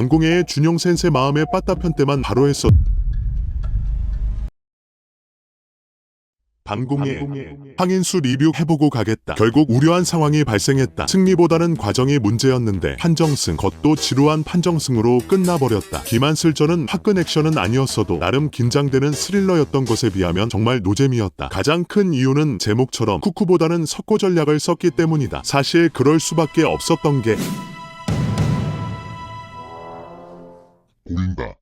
방공애의 준용 센세 마음의 빠따편 때만 바로 했어. 방공애 황인수 리뷰 해보고 가겠다. 결국 우려한 상황이 발생했다. 승리보다는 과정이 문제였는데 판정승, 것도 지루한 판정승으로 끝나버렸다. 기만슬전은 화끈 액션은 아니었어도 나름 긴장되는 스릴러였던 것에 비하면 정말 노잼이었다. 가장 큰 이유는 제목처럼 쿠쿠보다는 석고 전략을 썼기 때문이다. 사실 그럴 수밖에 없었던 게 보인다.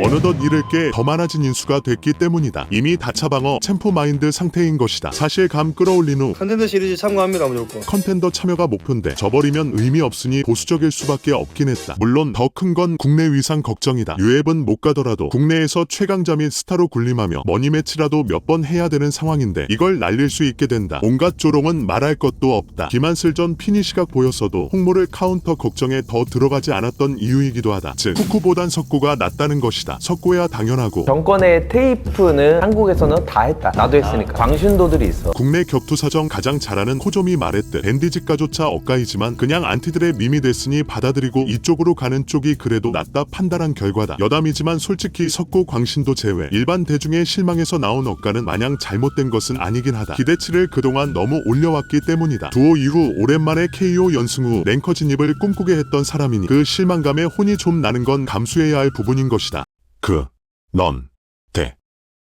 어느덧 잃을 게 더 많아진 인수가 됐기 때문이다. 이미 다차방어 챔프 마인드 상태인 것이다. 사실 감 끌어올린 후 컨텐츠 시리즈 참고합니다 무조건. 컨텐더 참여가 목표인데 져버리면 의미 없으니 보수적일 수밖에 없긴 했다. 물론 더 큰 건 국내 위상 걱정이다. 유앱은 못 가더라도 국내에서 최강자 및 스타로 군림하며 머니 매치라도 몇 번 해야 되는 상황인데 이걸 날릴 수 있게 된다. 온갖 조롱은 말할 것도 없다. 기만슬전 피니시각 보였어도 홍모를 카운터 걱정에 더 들어가지 않았던 이유이기도 하다. 즉 쿠쿠보단 석고가 낫다는 것이다. 석고야 당연하고 정권의 테이프는 한국에서는 다 했다. 나도 했으니까. 광신도들이 있어. 국내 격투 사정 가장 잘하는 호점이 말했듯 밴디직가조차 엇가이지만 그냥 안티들의 밈이 됐으니 받아들이고 이쪽으로 가는 쪽이 그래도 낫다 판단한 결과다. 여담이지만 솔직히 석고 광신도 제외 일반 대중의 실망에서 나온 억가는 마냥 잘못된 것은 아니긴 하다. 기대치를 그동안 너무 올려왔기 때문이다. 두오 이후 오랜만에 KO 연승 후 랭커 진입을 꿈꾸게 했던 사람이니 그 실망감에 혼이 좀 나는 건 감수해야 할 부분인 것이다.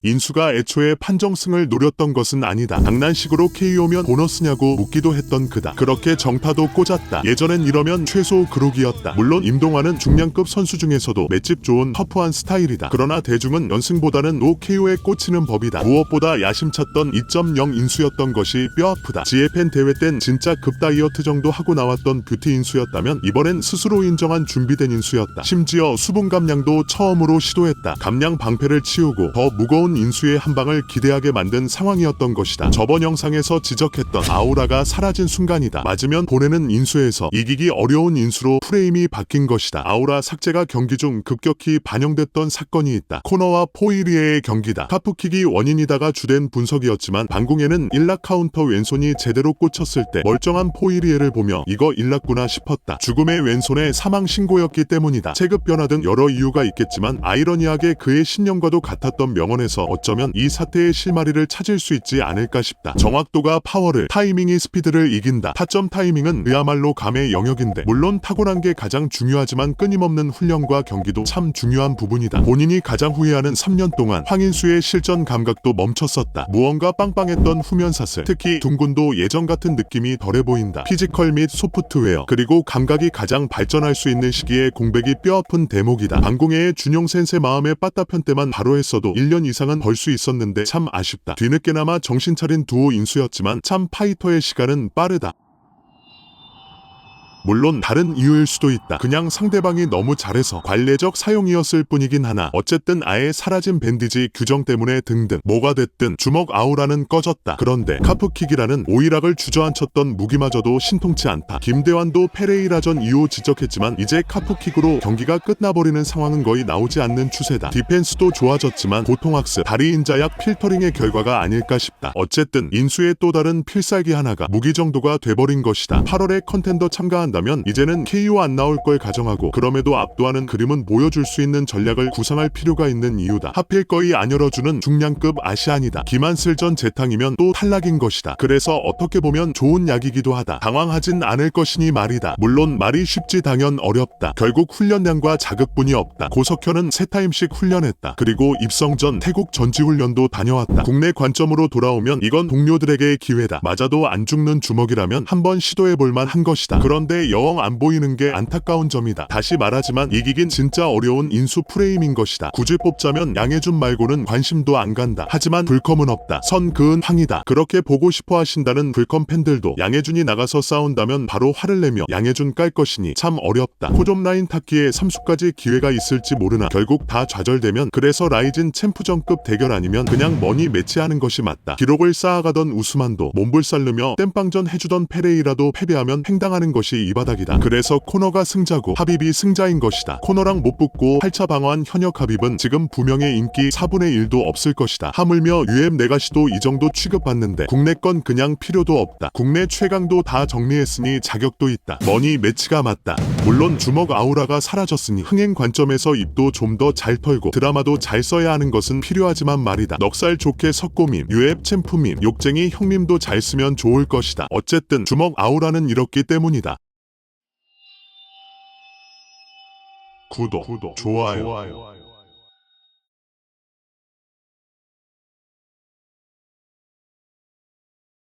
인수가 애초에 판정승을 노렸던 것은 아니다. 장난식으로 KO면 보너스냐고 묻기도 했던 그다. 그렇게 정타도 꽂았다. 예전엔 이러면 최소 그룹이었다. 물론 임동환은 중량급 선수 중에서도 맷집 좋은 터프한 스타일이다. 그러나 대중은 연승보다는 노 KO에 꽂히는 법이다. 무엇보다 야심찼던 2.0 인수였던 것이 뼈아프다. 지혜팬 대회 땐 진짜 급다이어트 정도 하고 나왔던 뷰티 인수였다면 이번엔 스스로 인정한 준비된 인수였다. 심지어 수분 감량도 처음으로 시도했다. 감량 방패를 치우고 더 무거운 인수의 한방을 기대하게 만든 상황이었던 것이다. 저번 영상에서 지적했던 아우라가 사라진 순간이다. 맞으면 보내는 인수에서 이기기 어려운 인수로 프레임이 바뀐 것이다. 아우라 삭제가 경기 중 급격히 반영됐던 사건이 있다. 코너와 포이리에의 경기다. 카프킥이 원인이다가 주된 분석이었지만 방공에는 일락 카운터 왼손이 제대로 꽂혔을 때 멀쩡한 포이리에를 보며 이거 일락구나 싶었다. 죽음의 왼손의 사망 신고였기 때문이다. 체급 변화 등 여러 이유가 있겠지만 아이러니하게 그의 신념과도 같았던 명언에서 어쩌면 이 사태의 실마리를 찾을 수 있지 않을까 싶다. 정확도가 파워를, 타이밍이 스피드를 이긴다. 타점 타이밍은 그야말로 감의 영역인데 물론 타고난 게 가장 중요하지만 끊임없는 훈련과 경기도 참 중요한 부분이다. 본인이 가장 후회하는 3년 동안 황인수의 실전 감각도 멈췄었다. 무언가 빵빵했던 후면사슬, 특히 둥근도 예전 같은 느낌이 덜해 보인다. 피지컬 및 소프트웨어, 그리고 감각이 가장 발전할 수 있는 시기에 공백이 뼈아픈 대목이다. 방공애의 준용 센세 마음의 빠따편 때만 바로 했어도 1년 이상은 벌 수 있었는데 참 아쉽다. 뒤늦게나마 정신 차린 두오 인수였지만 참 파이터의 시간은 빠르다. 물론 다른 이유일 수도 있다. 그냥 상대방이 너무 잘해서 관례적 사용이었을 뿐이긴 하나 어쨌든 아예 사라진 밴디지 규정 때문에 등등 뭐가 됐든 주먹 아우라는 꺼졌다. 그런데 카프킥이라는 오이락을 주저앉혔던 무기마저도 신통치 않다. 김대환도 페레이라전 이후 지적했지만 이제 카프킥으로 경기가 끝나버리는 상황은 거의 나오지 않는 추세다. 디펜스도 좋아졌지만 고통학습, 다리인자약 필터링의 결과가 아닐까 싶다. 어쨌든 인수의 또 다른 필살기 하나가 무기 정도가 돼버린 것이다. 8월에 컨텐더 참가한 다면 이제는 KO 안 나올 걸 가정하고 그럼에도 압도하는 그림은 보여줄 수 있는 전략을 구상할 필요가 있는 이유다. 하필 거의 안 열어주는 중량급 아시안이다. 기만슬전 재탕이면 또 탈락인 것이다. 그래서 어떻게 보면 좋은 약이기도 하다. 당황하진 않을 것이니 말이다. 물론 말이 쉽지 당연 어렵다. 결국 훈련량과 자극분이 없다. 고석현은 3타임씩 훈련했다. 그리고 입성 전 태국 전지훈련도 다녀왔다. 국내 관점으로 돌아오면 이건 동료들에게의 기회다. 맞아도 안 죽는 주먹이라면 한번 시도해볼만 한 것이다. 그런데 영 안 보이는 게 안타까운 점이다. 다시 말하지만 이기긴 진짜 어려운 인수 프레임인 것이다. 굳이 뽑자면 양해준 말고는 관심도 안 간다. 하지만 불컴은 없다. 선 그은 황이다. 그렇게 보고 싶어 하신다는 불컴 팬들도 양해준이 나가서 싸운다면 바로 화를 내며 양해준 깔 것이니 참 어렵다. 호점 라인 탔기에 3수까지 기회가 있을지 모르나 결국 다 좌절되면 그래서 라이진 챔프전급 대결 아니면 그냥 머니 매치하는 것이 맞다. 기록을 쌓아가던 우스만도 몸불살르며 땜빵전 해주던 페레이라도 패배하면 횡당하는 것이 이 바닥이다. 그래서 코너가 승자고 하빕이 승자인 것이다. 코너랑 못 붙고 8차 방어한 현역 하빕은 지금 부명의 인기 4분의 1도 없을 것이다. 하물며 UM 네가시도 이 정도 취급받는데 국내 건 그냥 필요도 없다. 국내 최강도 다 정리했으니 자격도 있다. 머니 매치가 맞다. 물론 주먹 아우라가 사라졌으니 흥행 관점에서 입도 좀 더 잘 털고 드라마도 잘 써야 하는 것은 필요하지만 말이다. 넉살 좋게 석고밈, 유앱 챔프밈, 욕쟁이 형밈도 잘 쓰면 좋을 것이다. 어쨌든 주먹 아우라는 이렇기 때문이다. 구독, 좋아요.